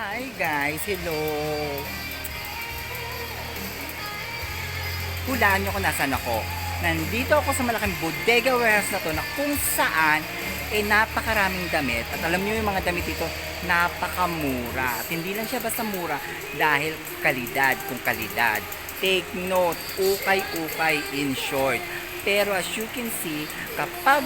Hi guys, hello. Hulaan nyo kung nasaan ako. Nandito ako sa malaking bodega warehouse na to na kung saan napakaraming damit. At alam nyo yung mga damit dito, napakamura. At hindi lang siya basta mura dahil kalidad kung kalidad. Take note, ukay-ukay in short. Pero as you can see, kapag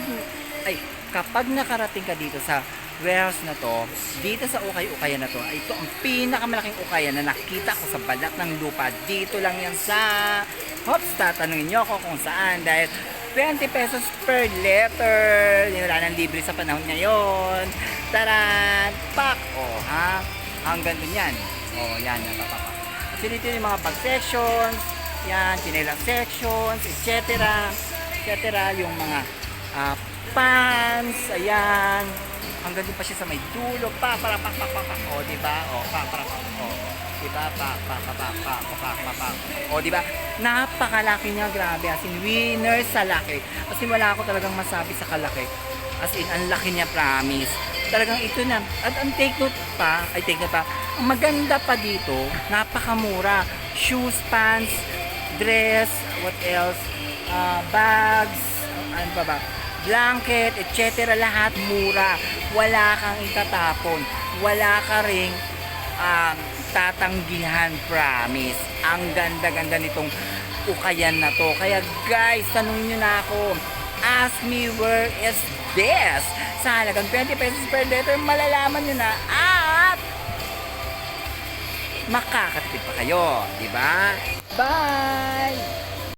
nakarating ka dito sa warehouse na to, dito sa ukay-ukayan na to, ito ang pinakamalaking ukayan na nakita ko sa balat ng lupa. Dito lang yan sa Hops. Tatanungin nyo ako kung saan dahil 20 pesos per letter. Wala nang libre sa panahon ngayon. Taran! Pak! O, ha? Hanggang dun yan. O, yan. Napapapak. Kasi dito yung mga bag sections, yan, chinelas sections, etc. Yung mga pants, ayan. Hanggang din pa siya sa may dulo, o diba? O diba? O diba? Napakalaki niya, grabe. As in, winner sa laki. As in, wala ako talagang masabi sa kalaki. As in, ang laki niya, promise. Talagang ito na. At ang take note pa, ang maganda pa dito, napakamura. Shoes, pants, dress, what else? Bags, ano pa ba? Blanket, etc. Lahat mura. Wala kang itatapon. Wala ka ring tatanggihan, promise. Ang ganda-ganda nitong ukayan na to. Kaya guys, tanungin nyo na ako. Ask me where is this? Sa halagang 20 pesos per letter, malalaman nyo na at makakatipid pa kayo. Diba? Bye!